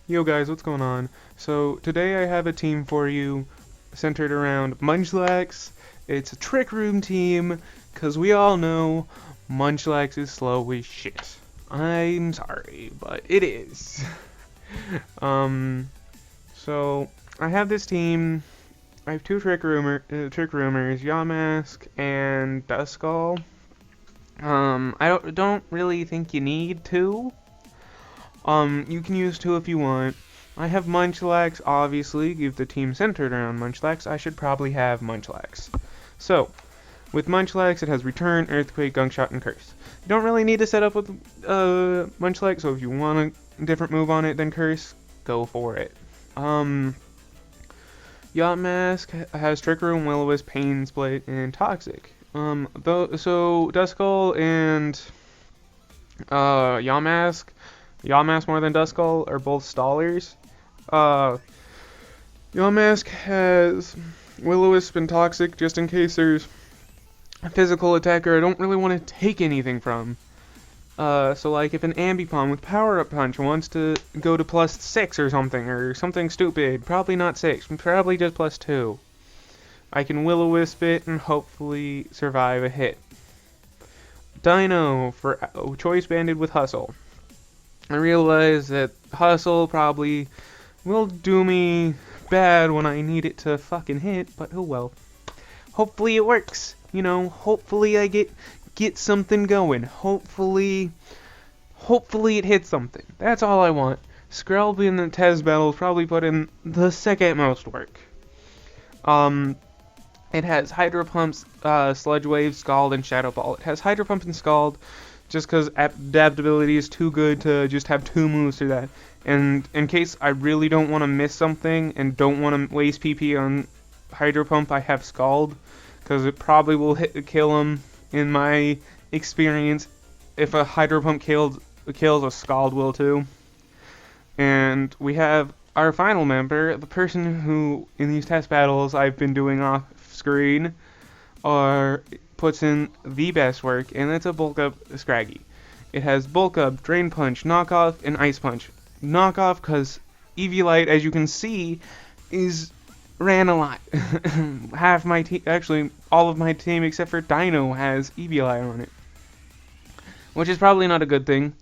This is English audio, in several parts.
Yo guys, what's going on? So today I have a team for you centered around Munchlax. It's a trick room team, cause we all know Munchlax is slow as shit. I'm sorry, but it is. um, so I have this team. I have two trick roomers, Yamask and Duskull. I don't really think you need two. You can use two if you want. I have Munchlax, obviously. If the team centered around Munchlax, I should probably have Munchlax. So, with Munchlax, it has Return, Earthquake, Gungshot, and Curse. You don't really need to set up with Munchlax, so if you want a different move on it than Curse, go for it. Yacht Mask has Trick Room, Will-O-Wisp, Pain Split, and Toxic. So Duskull and Yamask more than Duskull are both stallers. Yamask has Will-O-Wisp and Toxic just in case there's a physical attacker I don't really want to take anything from. So like if an Ambipom with Power Up Punch wants to go to +6 or something stupid, probably not 6, probably just +2. I can Will-O-Wisp it and hopefully survive a hit. Dino for Choice Banded with Hustle. I realize that Hustle probably will do me bad when I need it to fucking hit, but oh well. Hopefully it works. Hopefully I get something going. Hopefully it hits something. That's all I want. Skrelb in the test battles probably put in the second most work. It has Hydro Pumps, Sludge Wave, Scald, and Shadow Ball. It has Hydro Pump and Scald just because adaptability is too good to just have two moves through that. And in case I really don't want to miss something and don't want to waste PP on Hydro Pump, I have Scald because it probably will kill him in my experience. If a Hydro Pump kills, a Scald will too. And we have our final member, the person who in these test battles I've been doing off screen, puts in the best work, and that's a Bulk Up Scraggy. It has Bulk Up, Drain Punch, Knock Off, and Ice Punch. Knock Off because Eviolite, as you can see, ran a lot. Half my team, actually all of my team except for Dino has Eviolite on it, which is probably not a good thing,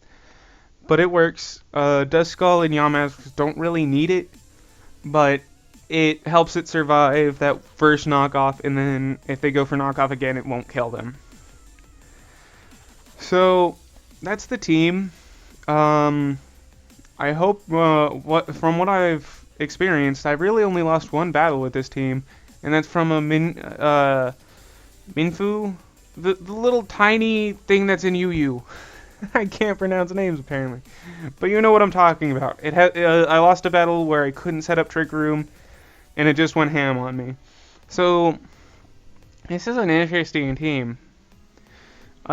but it works. Duskull and Yamask don't really need it, but it helps it survive that first knockoff, and then if they go for knockoff again, it won't kill them. So that's the team. I hope from what I've experienced, I've really only lost one battle with this team, and that's from a Minfu, the little tiny thing that's in UU. I can't pronounce names apparently, but you know what I'm talking about. I lost a battle where I couldn't set up Trick Room, and it just went ham on me. So this is an interesting team.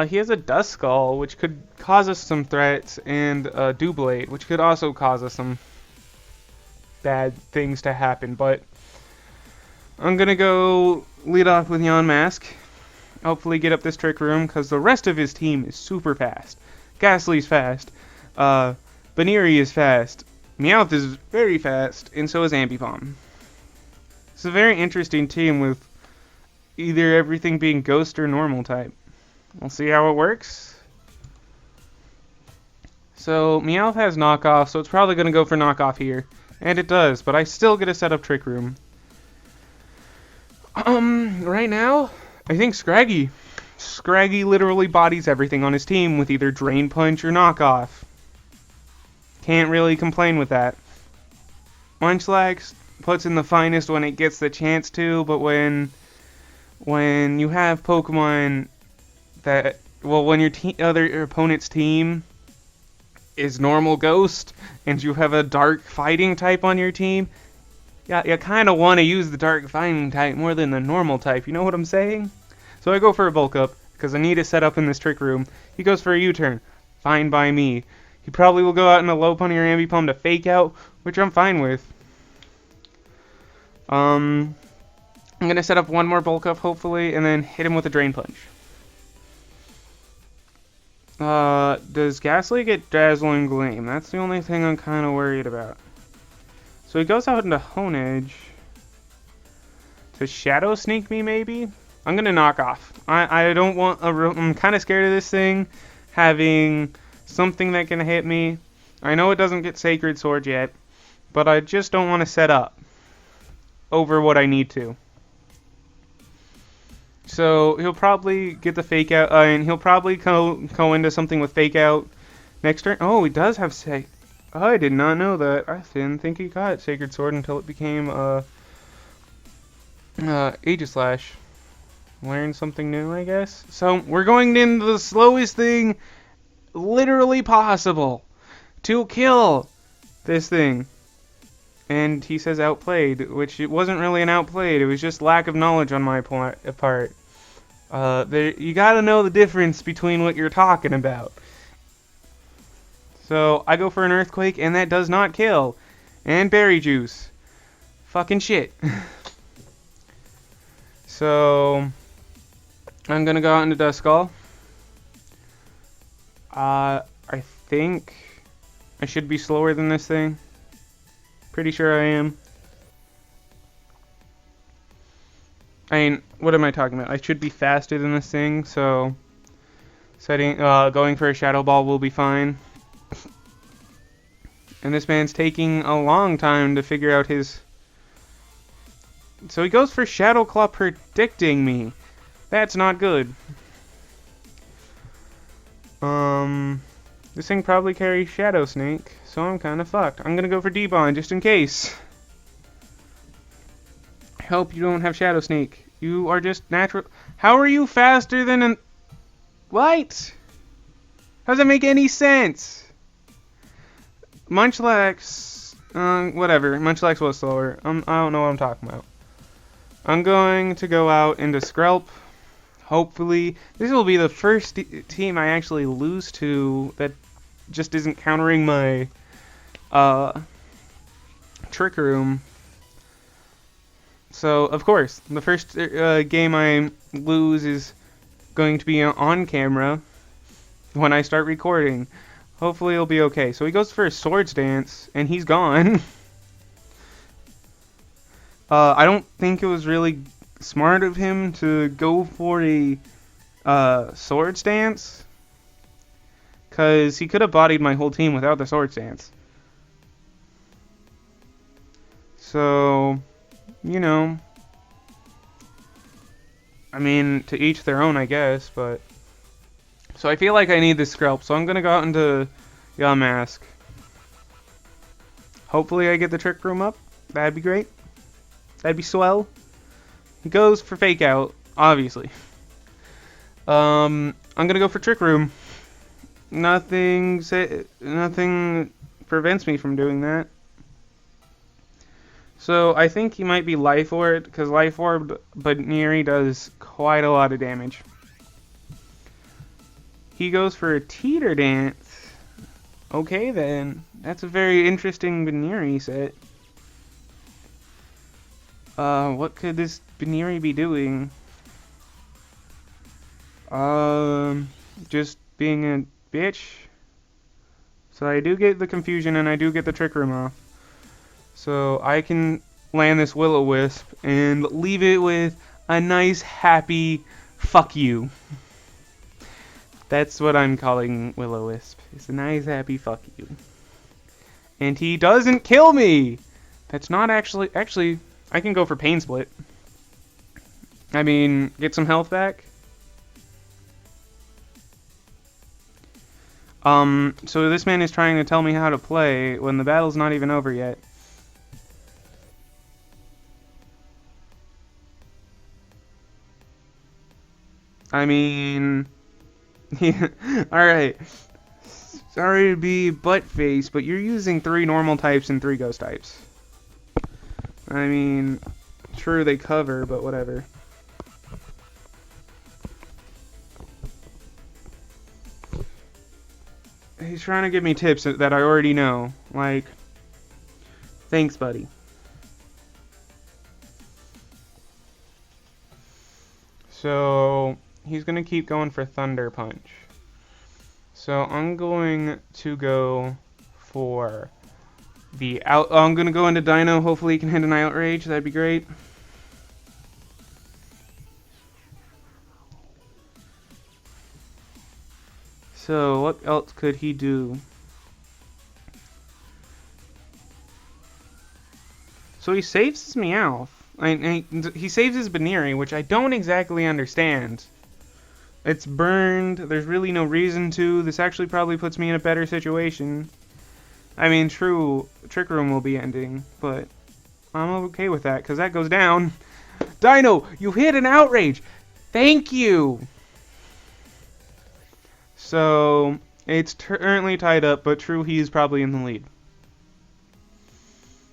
He has a Duskull, which could cause us some threats, and a Doublade, which could also cause us some bad things to happen. But I'm gonna go lead off with Yamask. Hopefully get up this Trick Room, because the rest of his team is super fast. Ghastly's fast. Baneri is fast. Meowth is very fast, and so is Ambipom. It's a very interesting team with either everything being Ghost or Normal type. We'll see how it works. So Meowth has Knockoff, so it's probably going to go for Knockoff here. And it does, but I still get to set up Trick Room. Right now, I think Scraggy. Scraggy literally bodies everything on his team with either Drain Punch or Knockoff. Can't really complain with that. Munchlax puts in the finest when it gets the chance to, but when you have Pokemon when your other opponent's team is normal Ghost and you have a Dark Fighting type on your team, yeah, you kind of want to use the Dark Fighting type more than the normal type. You know what I'm saying? So I go for a Bulk Up because I need to set up in this Trick Room. He goes for a U-turn. Fine by me. He probably will go out in a low pony or Ambipom to fake out, which I'm fine with. I'm going to set up one more Bulk Up, hopefully, and then hit him with a Drain Punch. Does Ghastly get Dazzling Gleam? That's the only thing I'm kind of worried about. So he goes out into Hone Edge to Shadow Sneak me, maybe? I'm gonna knock off. I don't want a I'm kind of scared of this thing having something that can hit me. I know it doesn't get Sacred Sword yet, but I just don't want to set up over what I need to. So he'll probably get the fake out, and he'll probably go into something with fake out next turn. Oh, he does have Oh, I did not know that. I didn't think he got Sacred Sword until it became Aegislash. Learn something new, I guess. So we're going into the slowest thing literally possible to kill this thing. And he says outplayed, which it wasn't really an outplayed. It was just lack of knowledge on my part. You gotta know the difference between what you're talking about. So I go for an Earthquake, and that does not kill. And Berry Juice. Fucking shit. So I'm gonna go out into Duskull. I think I should be slower than this thing. Pretty sure I am. I mean, what am I talking about? I should be faster than this thing, so going for a Shadow Ball will be fine. And this man's taking a long time to figure out his... So he goes for Shadow Claw, predicting me. That's not good. This thing probably carries Shadow Snake, so I'm kind of fucked. I'm gonna go for D-Bond just in case. I hope you don't have Shadow Snake. You are just natural. How are you faster than an... What? How does that make any sense? Munchlax... whatever. Munchlax was slower. I don't know what I'm talking about. I'm going to go out into Skrelp. Hopefully, this will be the first team I actually lose to that just isn't countering my Trick Room. So, of course, the first game I lose is going to be on camera when I start recording. Hopefully it'll be okay. So he goes for a Swords Dance, and he's gone. I don't think it was really smart of him to go for a Swords Dance, because he could have bodied my whole team without the Swords Dance. So, you know, I mean, to each their own, I guess, but... So I feel like I need this Skrelp, so I'm gonna go out into Yamask. Hopefully I get the Trick Room up. That'd be great. That'd be swell. He goes for Fake Out, obviously. I'm gonna go for Trick Room. Nothing prevents me from doing that. So I think he might be Life Orb, because Life Orb Baniri does quite a lot of damage. He goes for a Teeter Dance. Okay then, that's a very interesting Baniri set. What could this Baniri be doing? Just being a bitch. So I do get the confusion and I do get the Trick Room off. So I can land this Will-O-Wisp and leave it with a nice happy fuck you. That's what I'm calling Will-O-Wisp. It's a nice happy fuck you. And he doesn't kill me! That's not actually... Actually, I can go for Pain Split. I mean, get some health back. So this man is trying to tell me how to play when the battle's not even over yet. I mean... Yeah, alright. Sorry to be butt-faced, but you're using 3 normal types and 3 ghost types. I mean, true they cover, but whatever. He's trying to give me tips that I already know. Like, thanks, buddy. So, he's going to keep going for Thunder Punch. So, I'm going to go for I'm gonna go into Dino. Hopefully he can hit an Outrage. That'd be great. So what else could he do? So he saves his Meowth. He saves his Baneri, which I don't exactly understand. It's burned. There's really no reason to. This actually probably puts me in a better situation. I mean, true, Trick Room will be ending, but I'm okay with that, because that goes down. Dino, you hit an Outrage! Thank you! So, it's currently tied up, but true, he's probably in the lead.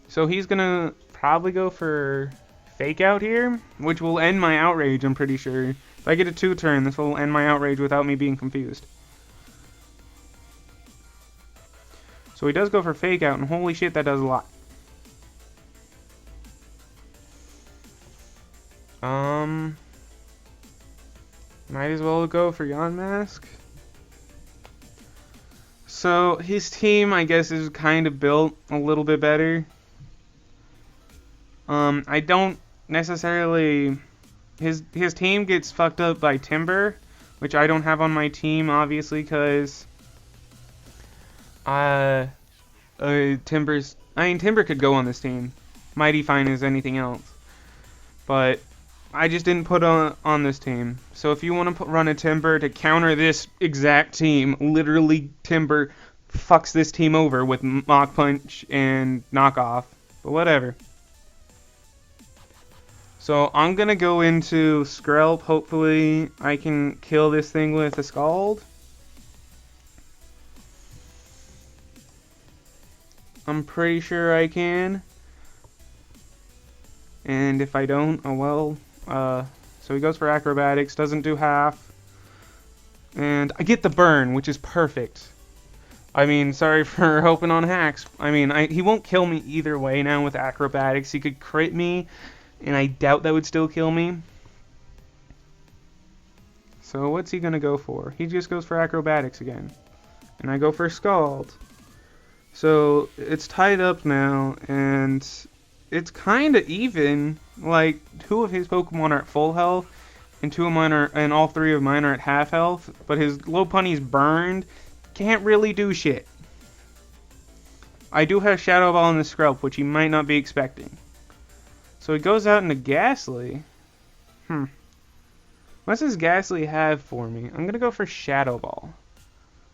So he's gonna probably go for Fake Out here, which will end my Outrage, I'm pretty sure. If I get a 2-turn, this will end my Outrage without me being confused. So he does go for Fake Out, and holy shit, that does a lot. Might as well go for Yonmask. So his team, I guess, is kind of built a little bit better. I don't necessarily... His team gets fucked up by Timber, which I don't have on my team, obviously, because... Timber could go on this team. Mighty Fine as anything else. But I just didn't put on this team. So if you want to run a Timber to counter this exact team, literally Timber fucks this team over with Mach Punch and Knockoff. But whatever. So I'm going to go into Skrelp. Hopefully I can kill this thing with a Scald. I'm pretty sure I can. And if I don't, oh well. So he goes for Acrobatics, doesn't do half. And I get the burn, which is perfect. I mean, sorry for hoping on hacks. I mean, he won't kill me either way now with Acrobatics. He could crit me, and I doubt that would still kill me. So what's he gonna go for? He just goes for Acrobatics again. And I go for Scald. So it's tied up now, and it's kind of even. Like, 2 of his Pokemon are at full health, and 2 of mine are, and all 3 of mine are at half health. But his Lopunny's burned, can't really do shit. I do have Shadow Ball in the Skrelp, which he might not be expecting. So he goes out into Ghastly. What's this Ghastly have for me? I'm gonna go for Shadow Ball.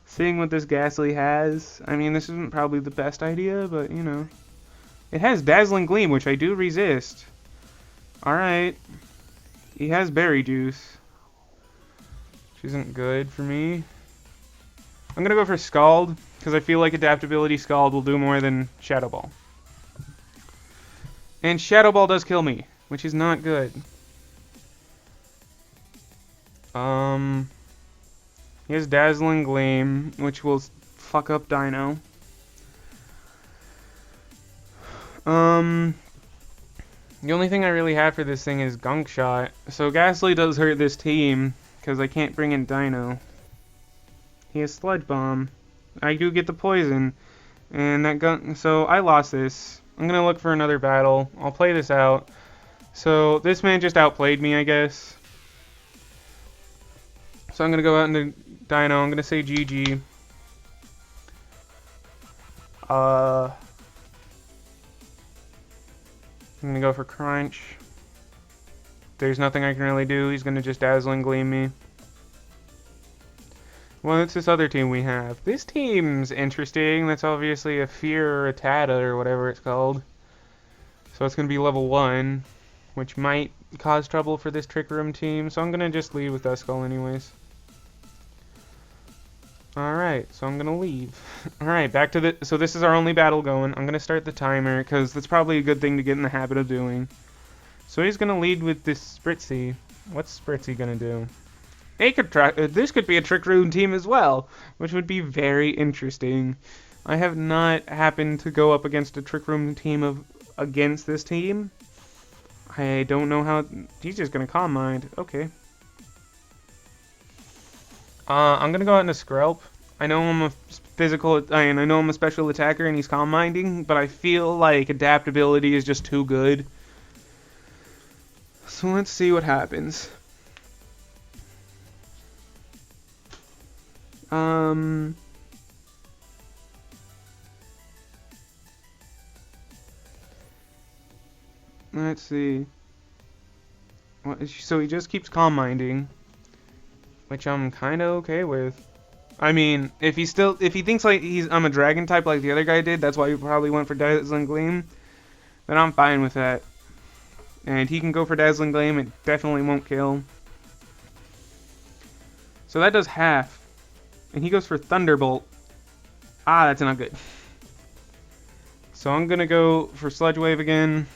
Seeing what this Ghastly has, I mean, this isn't probably the best idea, but, you know. It has Dazzling Gleam, which I do resist. Alright. He has Berry Juice, which isn't good for me. I'm gonna go for Scald, because I feel like Adaptability Scald will do more than Shadow Ball. And Shadow Ball does kill me, which is not good. He has Dazzling Gleam, which will fuck up Dino. The only thing I really have for this thing is Gunk Shot. So Ghastly does hurt this team, because I can't bring in Dino. He has Sludge Bomb. I do get the poison. And that Gunk... So I lost this. I'm going to look for another battle. I'll play this out. So this man just outplayed me, I guess. So I'm going to go out into Dino. I'm going to say GG. I'm going to go for Crunch. There's nothing I can really do. He's going to just Dazzling Gleam me. Well, it's this other team we have. This team's interesting. That's obviously a Fear or a Tata or whatever it's called. So it's going to be level 1, which might cause trouble for this Trick Room team. So I'm going to just leave with Duskull anyways. Alright, so I'm going to leave. Alright, back to the... So this is our only battle going. I'm going to start the timer, because that's probably a good thing to get in the habit of doing. So he's going to lead with this Spritzee. What's Spritzee going to do? This could be a Trick Room team as well, which would be very interesting. I have not happened to go up against a Trick Room team against this team. I don't know how... He's just going to Calm Mind. Okay. I'm going to go out into Skrelp. I know I'm a physical, and I know I'm a special attacker, and he's calm minding, but I feel like adaptability is just too good. So let's see what happens. Let's see. So he just keeps calm minding, which I'm kind of okay with. I mean, if he thinks like I'm a dragon type like the other guy did, that's why he probably went for Dazzling Gleam, then I'm fine with that. And he can go for Dazzling Gleam, it definitely won't kill. So that does half. And he goes for Thunderbolt. Ah, that's not good. So I'm gonna go for Sludge Wave again.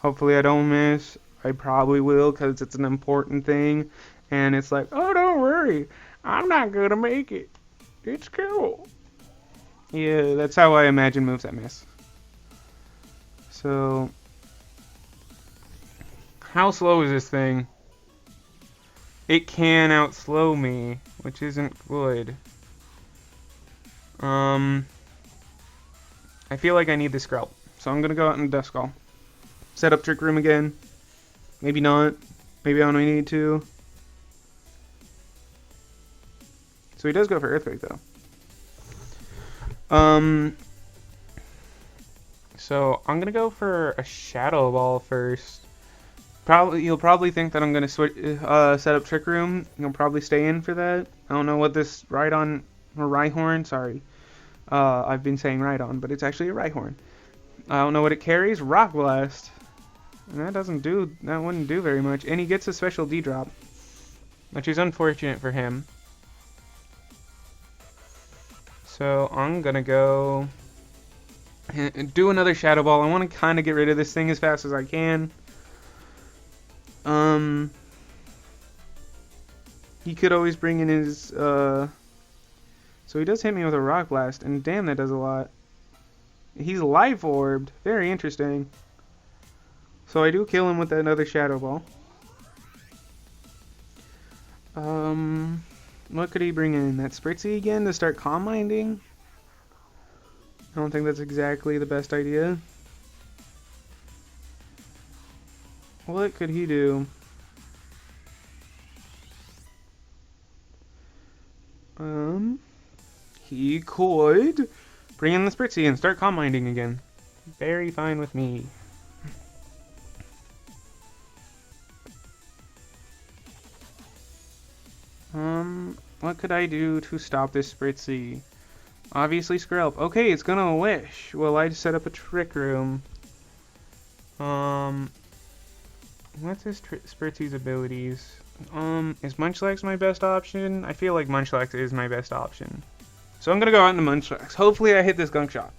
Hopefully I don't miss. I probably will, because it's an important thing. And it's like, oh, don't worry, I'm not gonna make it. It's cool. Yeah, that's how I imagine moves that miss. So, how slow is this thing? It can outslow me, which isn't good. I feel like I need the Skrelp, so I'm gonna go out in Dusk Call. Set up Trick Room again. Maybe not. Maybe I only need to. So he does go for Earthquake, though. So I'm gonna go for a Shadow Ball first. You'll probably think that I'm gonna set up Trick Room. You'll probably stay in for that. I don't know what this Rhyhorn. Sorry, I've been saying Rhydon, but it's actually a Rhyhorn. I don't know what it carries. Rock Blast. And that wouldn't do very much. And he gets a special D drop, which is unfortunate for him. So I'm gonna go and do another Shadow Ball. I want to kind of get rid of this thing as fast as I can. He could always bring in his so he does hit me with a Rock Blast, and damn, that does a lot. He's Life Orbed. Very interesting. So I do kill him with another Shadow Ball. What could he bring in? That Spritzy again to start Calm Minding? I don't think that's exactly the best idea. What could he do? He could bring in the Spritzy and start Calm Minding again. Very fine with me. What could I do to stop this Spritzy? Obviously Skrelp. Okay, it's gonna Wish. Well, I just set up a Trick Room. What's his Spritzy's abilities? Is Munchlax my best option? I feel like Munchlax is my best option. So I'm gonna go out into Munchlax. Hopefully I hit this Gunk Shot.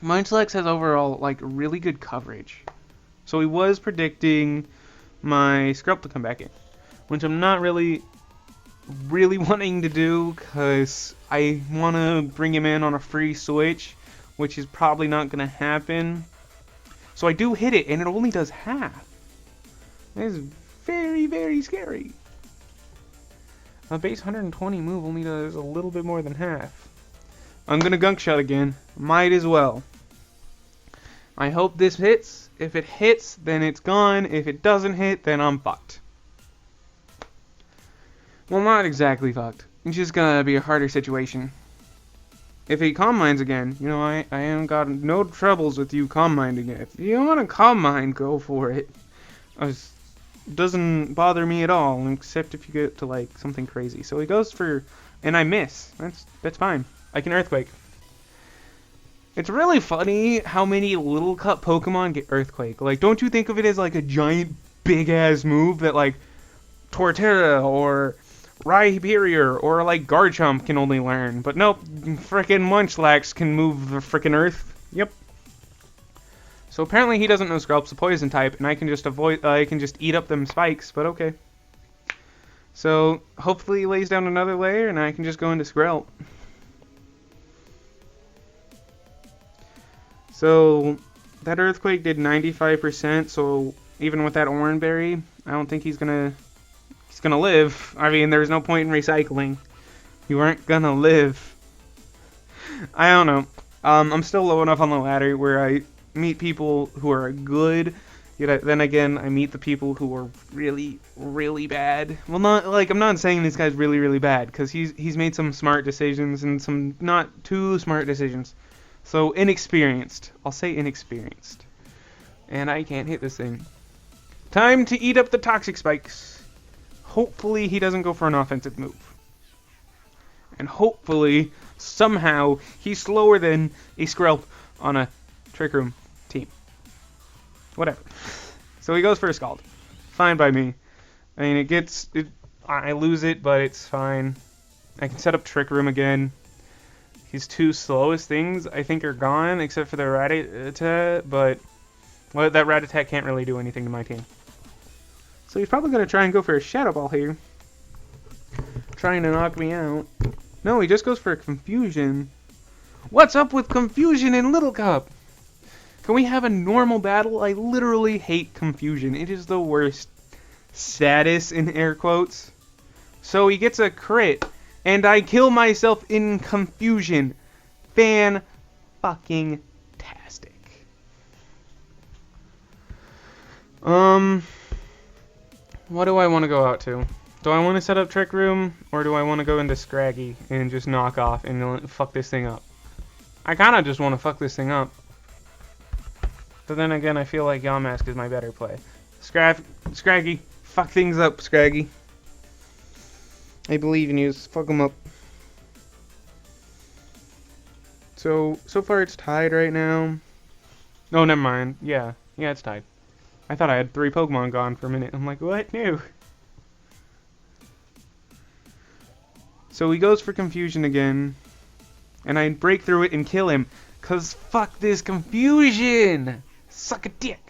Munchlax has overall, like, really good coverage. So he was predicting my Skrelp to come back in, which I'm not really wanting to do, because I want to bring him in on a free switch, which is probably not going to happen. So I do hit it, and it only does half. That is very, very scary. A base 120 move only does a little bit more than half. I'm going to Gunk Shot again. Might as well. I hope this hits. If it hits, then it's gone. If it doesn't hit, then I'm fucked. Well, not exactly fucked. It's just gonna be a harder situation. If he Calm Minds again, you know, I ain't got no troubles with you Calm Minding it. If you want to Calm Mind, go for it. Doesn't bother me at all, except if you get to, like, something crazy. So he goes for, and I miss. That's fine. I can Earthquake. It's really funny how many little cut Pokemon get Earthquake. Like, don't you think of it as, like, a giant, big-ass move that, like, Torterra or Rhyperior or, like, Garchomp can only learn? But nope, frickin' Munchlax can move the frickin' Earth. Yep. So apparently he doesn't know Skrelp's a poison type, and I can just eat up them spikes, but okay. So, hopefully he lays down another layer, and I can just go into Skrelp. So, that Earthquake did 95%, so even with that Oranberry, I don't think he's He's gonna live. I mean, there's no point in recycling. You aren't gonna live. I don't know. I'm still low enough on the ladder where I meet people who are good. Yet then again, I meet the people who are really, really bad. Well, not like I'm not saying this guy's really, really bad, because he's made some smart decisions and some not too smart decisions. So inexperienced. I'll say inexperienced. And I can't hit this thing. Time to eat up the toxic spikes. Hopefully he doesn't go for an offensive move. And hopefully, somehow, he's slower than a Skrelp on a Trick Room team. Whatever. So he goes for a Scald. Fine by me. I mean, I lose it, but it's fine. I can set up Trick Room again. His two slowest things, I think, are gone, except for the Rattata, but well, that Rattata can't really do anything to my team. So he's probably going to try and go for a Shadow Ball here. Trying to knock me out. No, he just goes for a Confusion. What's up with Confusion in Little Cup? Can we have a normal battle? I literally hate Confusion. It is the worst. Saddest in air quotes. So he gets a crit, and I kill myself in Confusion. Fan-fucking-tastic. What do I want to go out to? Do I want to set up Trick Room, or do I want to go into Scraggy and just knock off and fuck this thing up? I kind of just want to fuck this thing up. But then again, I feel like Yamask is my better play. Scraggy, fuck things up, Scraggy. I believe in you. Fuck them up. So far it's tied right now. No, never mind. Yeah, it's tied. I thought I had 3 Pokemon gone for a minute. I'm like, what? No. So he goes for Confusion again. And I break through it and kill him. Cause fuck this Confusion! Suck a dick!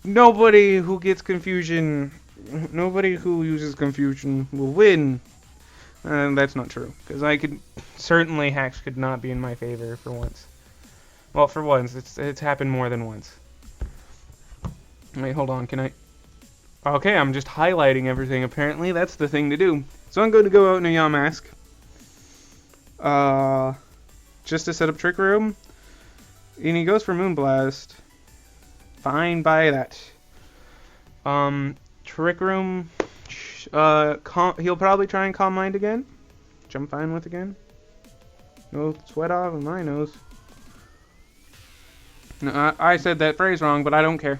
Nobody who gets Confusion, nobody who uses Confusion will win. That's not true. Because certainly Hacks could not be in my favor for once. Well, for once. It's happened more than once. Wait, hold on, can I... Okay, I'm just highlighting everything, apparently. That's the thing to do. So I'm going to go out in a Yamask. Just to set up Trick Room. And he goes for Moonblast. Fine by that. Trick Room. He'll probably try and Calm Mind again. Which I'm fine with again. No sweat off of my nose. No, I said that phrase wrong, but I don't care.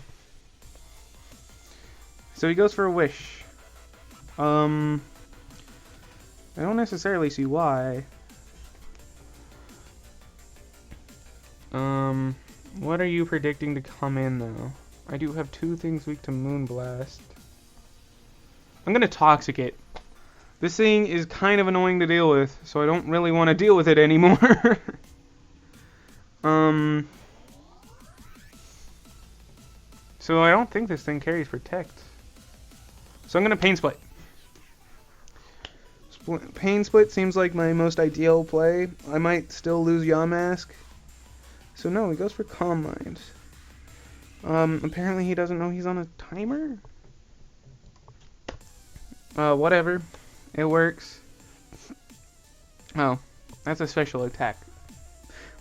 So he goes for a Wish. I don't necessarily see why. What are you predicting to come in, though? I do have 2 things weak to Moonblast. I'm gonna Toxic it. This thing is kind of annoying to deal with, so I don't really want to deal with it anymore. So I don't think this thing carries Protect. So I'm gonna Pain Split. Pain Split seems like my most ideal play. I might still lose Yamask. So no, he goes for Calm Mind. Apparently he doesn't know he's on a timer? Whatever. It works. Oh, that's a special attack.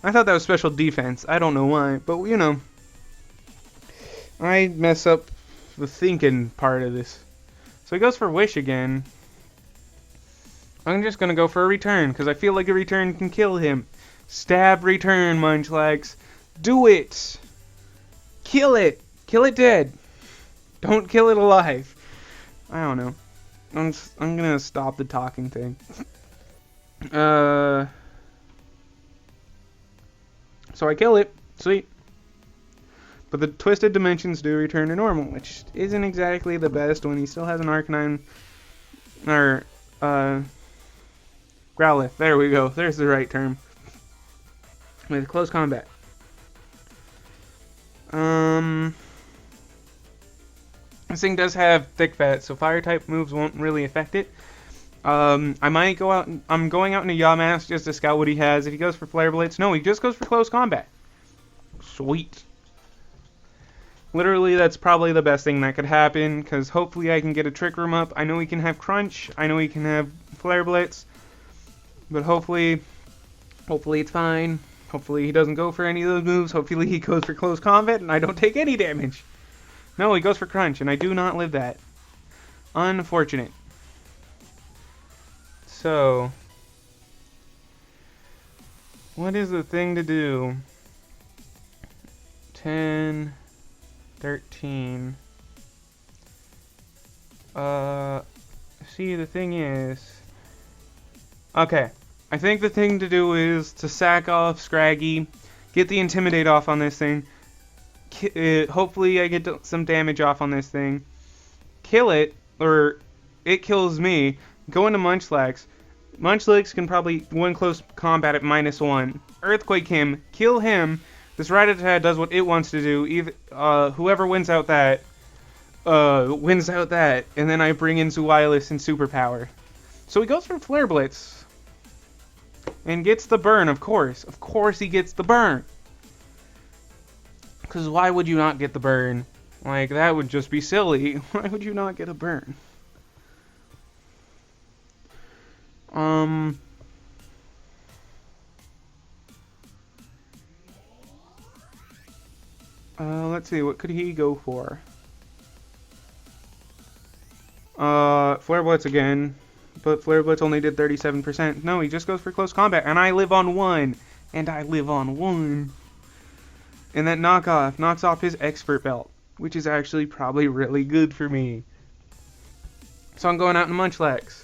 I thought that was special defense. I don't know why, but you know. I mess up the thinking part of this. So he goes for Wish again. I'm just gonna go for a Return, because I feel like a Return can kill him. Stab Return, Munchlax. Do it! Kill it! Kill it dead! Don't kill it alive. I don't know. I'm gonna stop the talking thing. So I kill it. Sweet. But the Twisted Dimensions do return to normal, which isn't exactly the best when he still has an Arcanine. Or, Growlithe. There we go. There's the right term. With close combat. This thing does have Thick Fat, so Fire type moves won't really affect it. I might go out. I'm going out into Yamask just to scout what he has. If he goes for Flare Blitz, no, he just goes for close combat. Sweet. Literally, that's probably the best thing that could happen, because hopefully I can get a Trick Room up. I know he can have Crunch, I know he can have Flare Blitz, but hopefully it's fine. Hopefully he doesn't go for any of those moves. Hopefully he goes for Close Combat and I don't take any damage. No, he goes for Crunch, and I do not live that. Unfortunate. So, what is the thing to do? 10, 13. See, the thing is... Okay, I think the thing to do is to sack off Scraggy, get the Intimidate off on this thing. Hopefully I get some damage off on this thing. Kill it, or it kills me. Go into Munchlax. Munchlax can probably win close combat at -1. Earthquake him, kill him. This Rattata does what it wants to do. Whoever wins out that, and then I bring in Zuilis and Superpower. So he goes for Flare Blitz. And gets the burn, of course. Of course he gets the burn. Because why would you not get the burn? Like, that would just be silly. Why would you not get a burn? Let's see, what could he go for? Flare Blitz again. But Flare Blitz only did 37%. No, he just goes for Close Combat. And I live on 1. And I live on 1. And that knockoff knocks off his Expert Belt, which is actually probably really good for me. So I'm going out in Munchlax.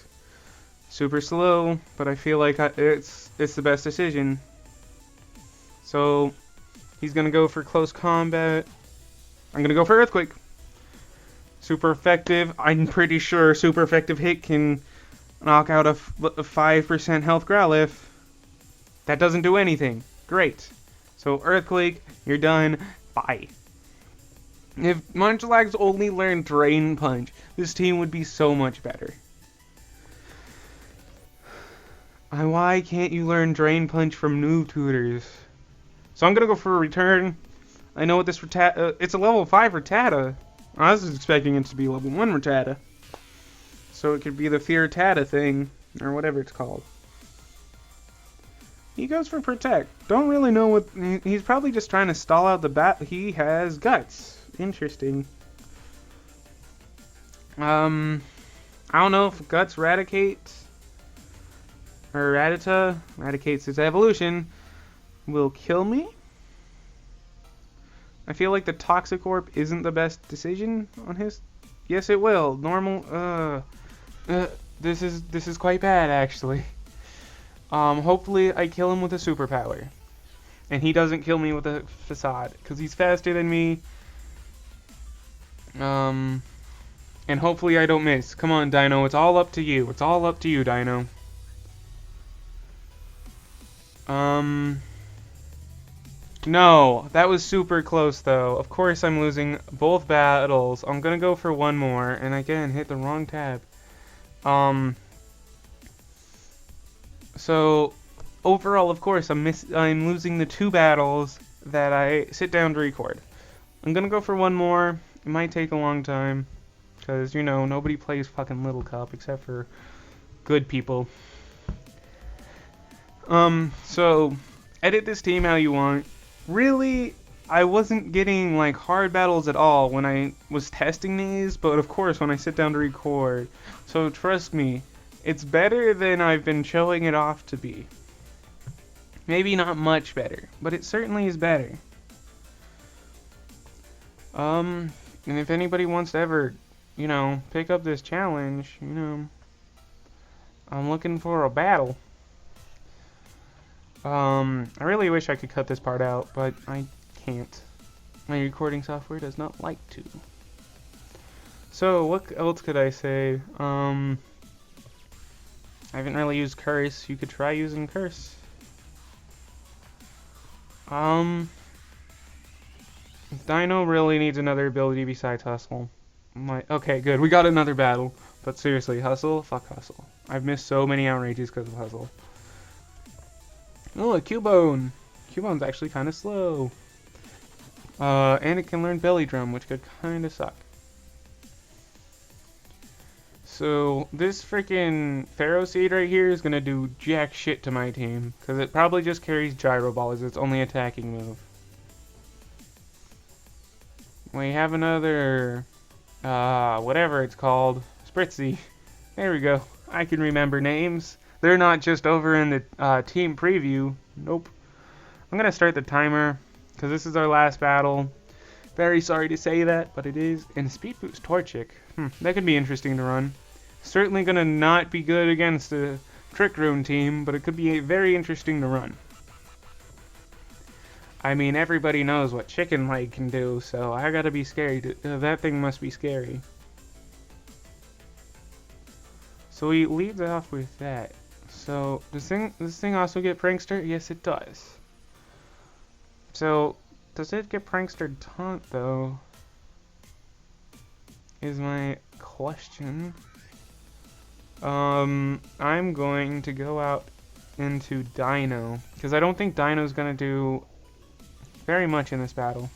Super slow, but I feel like it's the best decision. So he's going to go for Close Combat. I'm going to go for Earthquake. Super effective. I'm pretty sure super effective hit can knock out a 5% health Growlithe. That doesn't do anything. Great. So Earthquake, you're done. Bye. If Munchlax only learned Drain Punch, this team would be so much better. Why can't you learn Drain Punch from noob tutors? So I'm going to go for a Return. I know what this Rattata... it's a level 5 Rattata. I was expecting it to be level 1 Rattata. So it could be the Fear Rattata thing, or whatever it's called. He goes for Protect. Don't really know what... He's probably just trying to stall out the bat. He has Guts. Interesting. I don't know if Guts Radicates... or Rattata Radicates its evolution will kill me. I feel like the Toxic Orb isn't the best decision on his... Yes, it will. Normal... This is quite bad, actually. Hopefully I kill him with a Superpower. And he doesn't kill me with a Facade, because he's faster than me. And hopefully I don't miss. Come on, Dino, it's all up to you. It's all up to you, Dino. No, that was super close, though. Of course I'm losing both battles. I'm gonna go for one more, and again, hit the wrong tab. So, overall, of course, I'm losing the 2 battles that I sit down to record. I'm gonna go for one more. It might take a long time, because, you know, nobody plays fucking Little Cup except for good people. So, edit this team how you want. Really, I wasn't getting, like, hard battles at all when I was testing these, but of course when I sit down to record. So trust me, it's better than I've been showing it off to be. Maybe not much better, but it certainly is better. And if anybody wants to ever, you know, pick up this challenge, you know, I'm looking for a battle. I really wish I could cut this part out, but I can't. My recording software does not like to. So, what else could I say? I haven't really used Curse. You could try using Curse. Dino really needs another ability besides Hustle. Okay, good. We got another battle. But seriously, Hustle? Fuck Hustle. I've missed so many outrages because of Hustle. Oh, a Cubone. Cubone's actually kind of slow. And it can learn Belly Drum, which could kinda suck. So, this freaking Pharaoh Seed right here is gonna do jack shit to my team, because it probably just carries Gyro Ball as its only attacking move. We have another, whatever it's called, Spritzy. There we go. I can remember names. They're not just over in the team preview. Nope. I'm gonna start the timer, because this is our last battle. Very sorry to say that, but it is. And Speed Boost Torchic. That could be interesting to run. Certainly gonna not be good against a Trick Room team, but it could be very interesting to run. I mean, everybody knows what Chicken Leg can do, so I gotta be scary. That thing must be scary. So he leads off with that. So does this thing also get Prankster? Yes, it does. So does it get Prankster Taunt though? Is my question. I'm going to go out into Dino, because I don't think Dino's gonna do very much in this battle.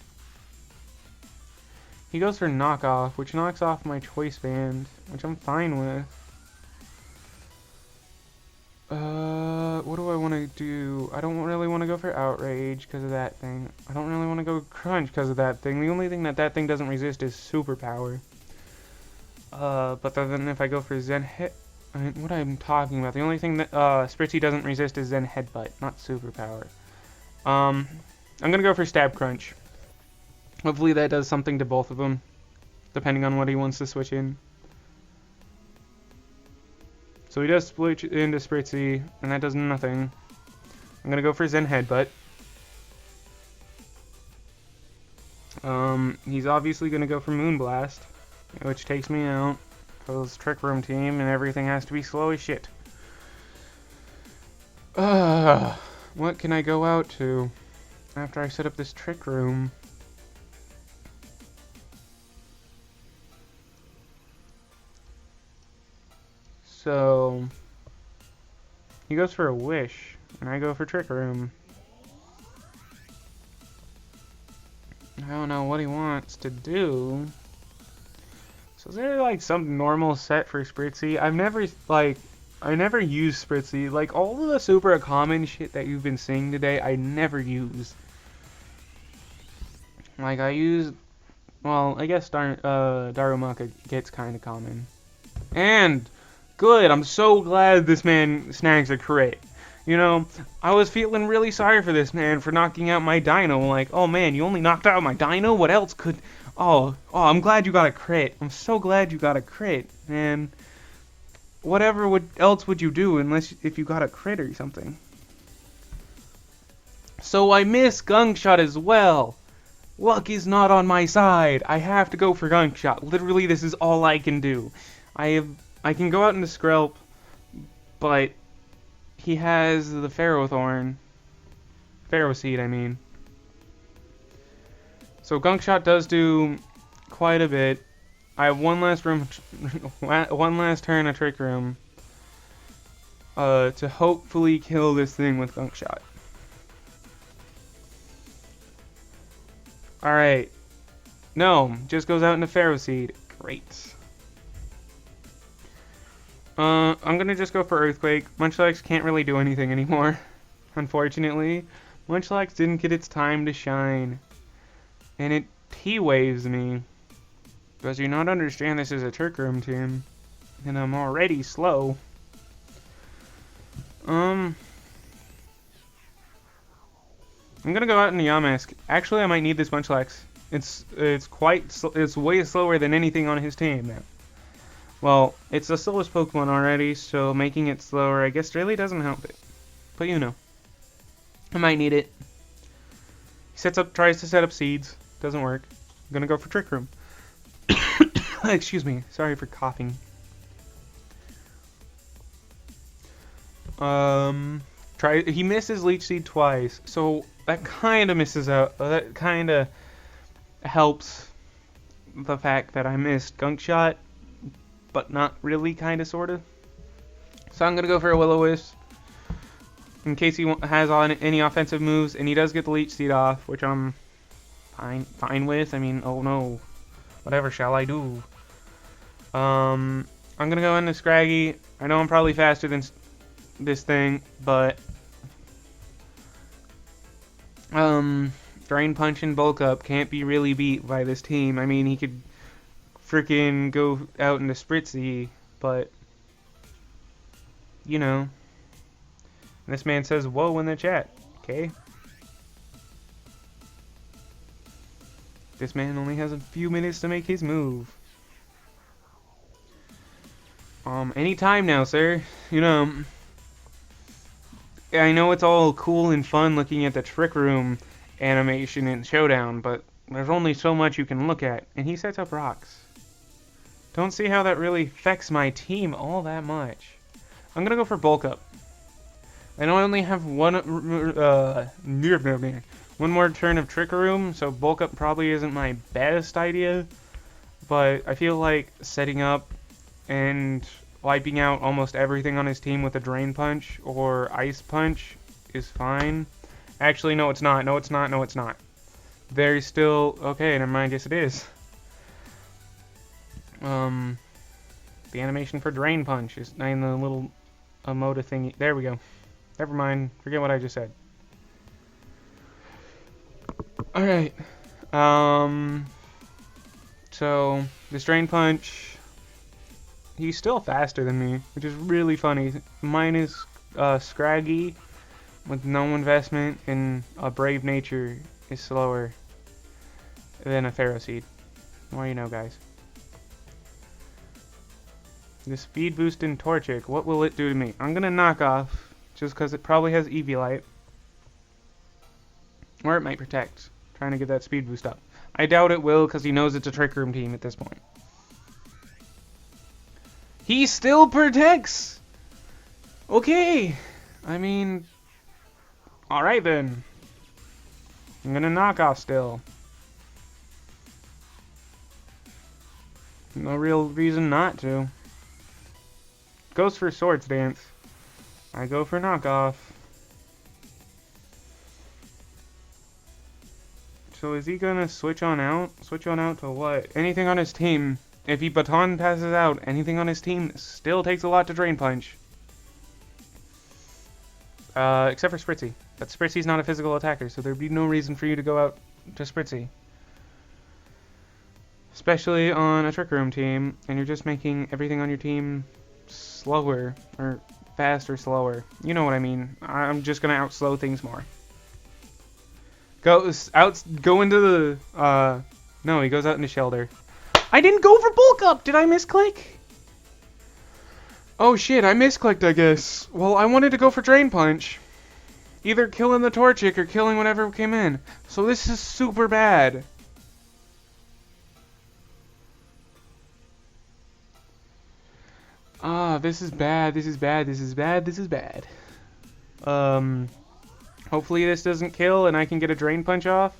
He goes for Knockoff, which knocks off my Choice Band, which I'm fine with. What do I want to do? I don't really want to go for Outrage because of that thing. I don't really want to go Crunch because of that thing. The only thing that thing doesn't resist is Superpower. But then if I go for Zen Hit, what I'm talking about, the only thing that Spritzy doesn't resist is Zen Headbutt, not Superpower. I'm gonna go for Stab Crunch. Hopefully that does something to both of them, depending on what he wants to switch in. So he does split into Spritzy, and that does nothing. I'm gonna go for Zen Headbutt. He's obviously gonna go for Moonblast, which takes me out. Because Trick Room team and everything has to be slow as shit. What can I go out to after I set up this Trick Room? So he goes for a Wish, and I go for Trick Room. I don't know what he wants to do. So is there like some normal set for Spritzy? I never use Spritzy. Like all of the super common shit that you've been seeing today, I never use. Like I use, well, I guess Darumaka gets kind of common. And good, I'm so glad this man snags a crit. You know, I was feeling really sorry for this man for knocking out my Dino. Like, oh man, you only knocked out my Dino? What else could... Oh, I'm glad you got a crit. I'm so glad you got a crit. And whatever else would you do if you got a crit or something? So I miss Gunk Shot as well. Luck is not on my side. I have to go for Gunk Shot. Literally, this is all I can do. I can go out into Skrelp, but he has the Pharaoh Seed, I mean. So Gunk Shot does do quite a bit. I have one last turn of Trick Room to hopefully kill this thing with Gunk Shot. Alright. No, just goes out into Pharaoh Seed. Great. I'm gonna just go for Earthquake. Munchlax can't really do anything anymore, unfortunately. Munchlax didn't get its time to shine. And it T-waves me. Does you not understand this is a Trick Room team? And I'm already slow. I'm gonna go out in the Yamask. Actually, I might need this Munchlax. It's way slower than anything on his team now. Well, it's the slowest Pokemon already, so making it slower I guess really doesn't help it. But you know. I might need it. He tries to set up seeds. Doesn't work. I'm gonna go for Trick Room. Excuse me. Sorry for coughing. He misses Leech Seed twice, so that kind of misses out. That kind of helps the fact that I missed Gunk Shot, but not really, kind of, sort of. So I'm gonna go for a Will-O-Wisp in case he has any offensive moves, and he does get the Leech Seed off, which I'm fine with. I mean, oh no. Whatever shall I do? I'm gonna go into Scraggy. I know I'm probably faster than this thing, but Drain Punch and Bulk Up can't be really beat by this team. I mean, he could freaking go out into Spritzy, but you know. This man says whoa in the chat. Okay. This man only has a few minutes to make his move. Any time now, sir. You know, I know it's all cool and fun looking at the Trick Room animation in Showdown, but there's only so much you can look at, and he sets up rocks. Don't see how that really affects my team all that much. I'm gonna go for Bulk Up. I know I only have one more turn of Trick Room, so Bulk Up probably isn't my best idea, but I feel like setting up and wiping out almost everything on his team with a Drain Punch or Ice Punch is fine. Actually, no it's not. No it's not. No it's not. There's still... Okay, never mind. Yes it is. The animation for Drain Punch is in the little emote thingy. There we go. Never mind. Forget what I just said. Alright. So, this Drain Punch... He's still faster than me, which is really funny. Mine is Scraggy, with no investment, and a Brave Nature is slower than a Pharaoh Seed. Well, you know, guys. The Speed Boost in Torchic, what will it do to me? I'm gonna knock off, just because it probably has Eviolite. Or it might Protect, trying to get that Speed Boost up. I doubt it will, because he knows it's a Trick Room team at this point. He still protects! Okay! I mean... Alright then. I'm gonna knock off still. No real reason not to. Goes for Swords Dance. I go for knockoff. So is he gonna switch on out? Switch on out to what? Anything on his team. If he baton passes out, anything on his team still takes a lot to Drain Punch. Except for Spritzy. But Spritzy's not a physical attacker, so there'd be no reason for you to go out to Spritzy. Especially on a Trick Room team, and you're just making everything on your team slower, or fast or slower. You know what I mean. I'm just gonna outslow things more. Go into the, no, he goes out into Shelter. I didn't go for Bulk Up! Did I misclick? Oh shit, I misclicked, I guess. Well, I wanted to go for Drain Punch. Either killing the Torchic or killing whatever came in. So this is super bad. This is bad, this is bad, this is bad, this is bad. Hopefully this doesn't kill and I can get a Drain Punch off.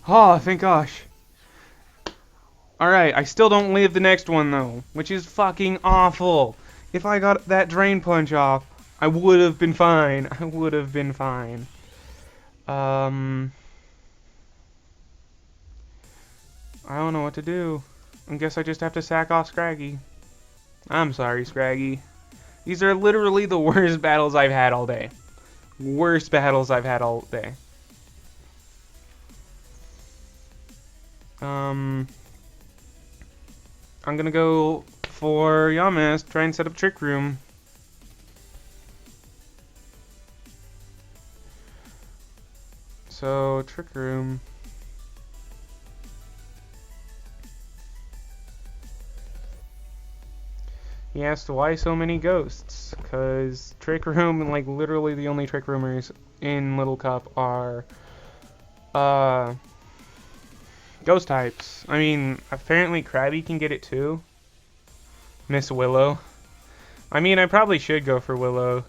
Oh, thank gosh. Alright, I still don't live the next one though, which is fucking awful. If I got that Drain Punch off, I would have been fine. I would have been fine. I don't know what to do. I guess I just have to sack off Scraggy. I'm sorry, Scraggy. These are literally the worst battles I've had all day. Worst battles I've had all day. I'm gonna go for Yamask, try and set up Trick Room. So, Trick Room. He asked why so many ghosts, because Trick Room, and like literally the only Trick Roomers in Little Cup are ghost types. I mean, apparently Krabby can get it too. Miss Willow. I mean, I probably should go for Willow,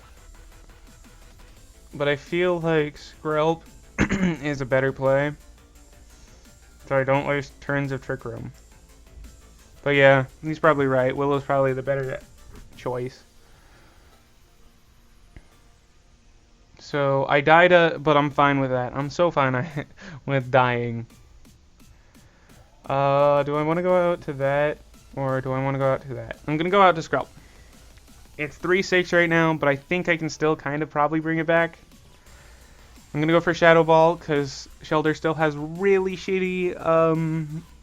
but I feel like Skrelp is a better play, so I don't waste turns of Trick Room. But yeah, he's probably right. Willow's probably the better choice. So I died, but I'm fine with that. I'm so fine with dying. Do I want to go out to that, or do I want to go out to that? I'm gonna go out to Skrelp. It's 3-6 right now, but I think I can still kind of probably bring it back. I'm gonna go for Shadow Ball because Shelter still has really shitty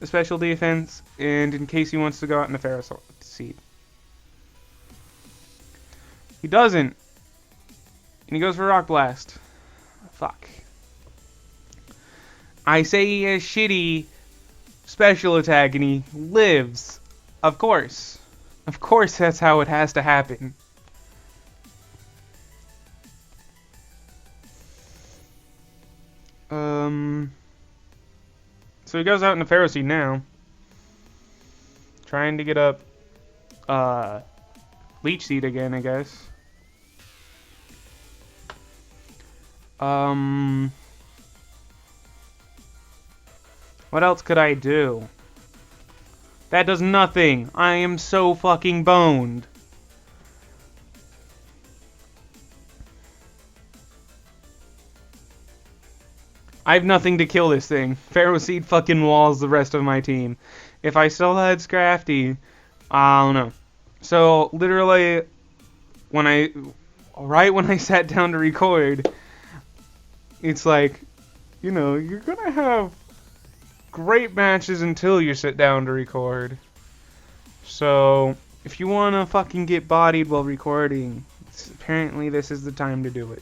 special defense, and in case he wants to go out in the Pharaoh Seed. He doesn't. And he goes for Rock Blast. Fuck. I say he has shitty special attack and he lives. Of course. Of course that's how it has to happen. So he goes out in the Pharaoh Seed now. Trying to get up Leech Seed again, I guess. What else could I do? That does nothing. I am so fucking boned. I have nothing to kill this thing. Pharaoh Seed fucking walls the rest of my team. If I still had Scrafty, I don't know. So, literally, right when I sat down to record, it's like, you know, you're gonna have great matches until you sit down to record. So, if you wanna fucking get bodied while recording, apparently this is the time to do it.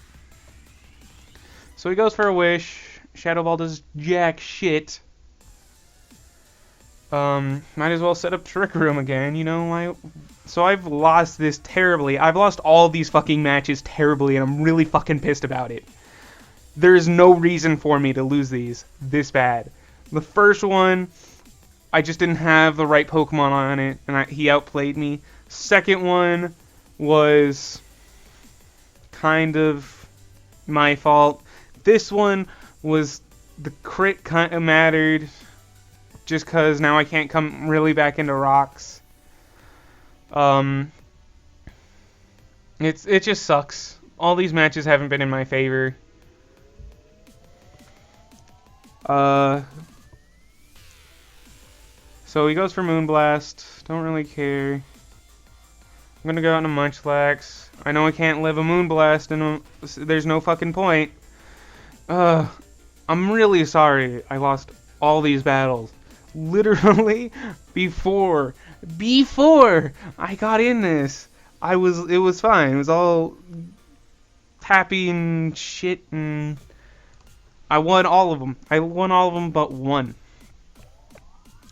So he goes for a wish. Shadow Ball does jack shit. Might as well set up Trick Room again, you know. So I've lost this terribly. I've lost all these fucking matches terribly, and I'm really fucking pissed about it. There's no reason for me to lose these this bad. The first one, I just didn't have the right Pokemon on it, and he outplayed me. Second one was kind of my fault. This one was the crit kind of mattered, just because now I can't come really back into rocks. It just sucks. All these matches haven't been in my favor. So he goes for Moonblast. Don't really care. I'm gonna go out into Munchlax. I know I can't live a Moonblast, and there's no fucking point. I'm really sorry I lost all these battles. Literally, before I got in this, it was fine. It was all happy and shit, and I won all of them. I won all of them but one.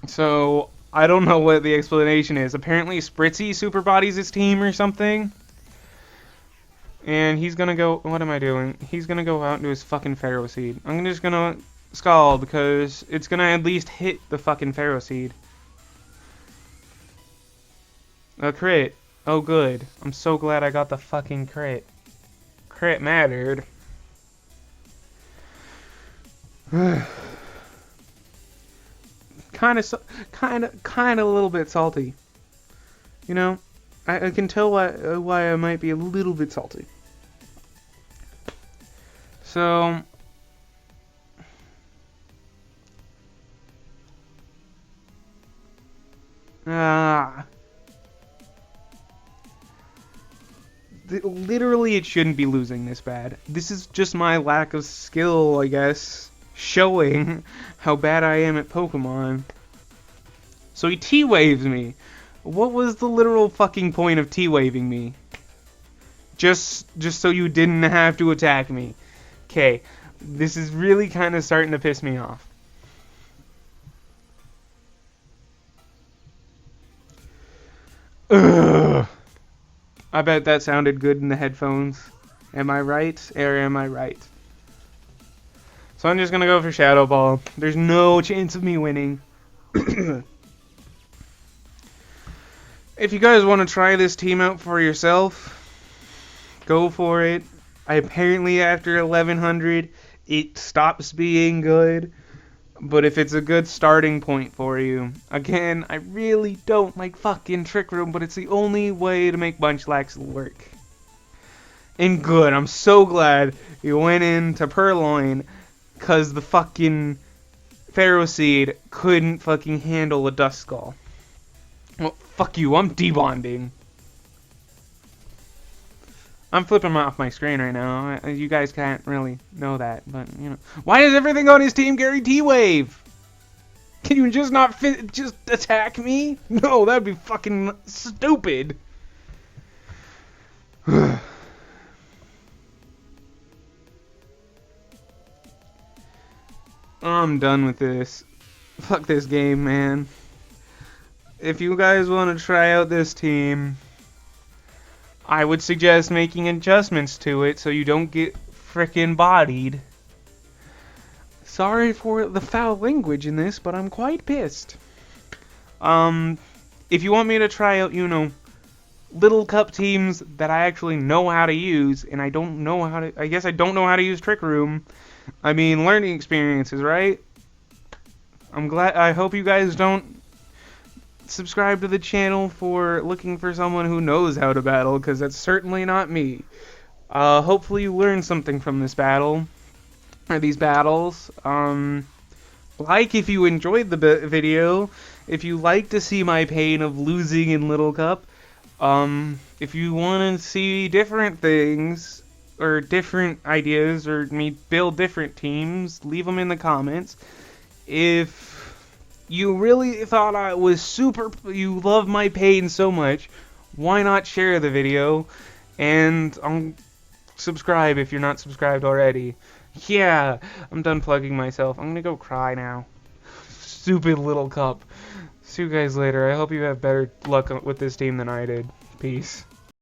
So, I don't know what the explanation is. Apparently Spritzy super bodies his team or something. And he's gonna go... What am I doing? He's gonna go out into his fucking Pharaoh Seed. I'm just gonna Scald because it's gonna at least hit the fucking Pharaoh Seed. A crit. Oh, good. I'm so glad I got the fucking crit. Crit mattered. kind of a little bit salty. You know, I can tell why I might be a little bit salty. So, literally it shouldn't be losing this bad. This is just my lack of skill, I guess, showing how bad I am at Pokemon. So he T-Waves me. What was the literal fucking point of T-Waving me? Just so you didn't have to attack me. Okay, this is really kind of starting to piss me off. Ugh. I bet that sounded good in the headphones. Am I right? Or am I right? So I'm just gonna go for Shadow Ball. There's no chance of me winning. If you guys want to try this team out for yourself, go for it. Apparently after 1100, it stops being good. But if it's a good starting point for you, again, I really don't like fucking Trick Room, but it's the only way to make Munchlax work. And good, I'm so glad you went into Purloin, because the fucking Pharaoh Seed couldn't fucking handle a Dust Skull. Well, fuck you, I'm debonding. I'm flipping off my screen right now. You guys can't really know that, but, you know. Why is everything on his team Gary T-Wave? Can you just not just attack me? No, that'd be fucking stupid. I'm done with this. Fuck this game, man. If you guys want to try out this team, I would suggest making adjustments to it so you don't get frickin' bodied. Sorry for the foul language in this, but I'm quite pissed. If you want me to try out, you know, little cup teams that I actually know how to use, and I don't know how to, I guess I don't know how to use Trick Room. I mean, learning experiences, right? I hope you guys don't subscribe to the channel for looking for someone who knows how to battle, because that's certainly not me. Hopefully you learned something from this battle, or these battles. Like if you enjoyed the video, if you like to see my pain of losing in Little Cup, if you want to see different things, or different ideas, or me build different teams, leave them in the comments. If you really thought I was you love my pain so much, why not share the video, and subscribe if you're not subscribed already. Yeah, I'm done plugging myself. I'm gonna go cry now. Stupid Little Cup. See you guys later. I hope you have better luck with this team than I did. Peace.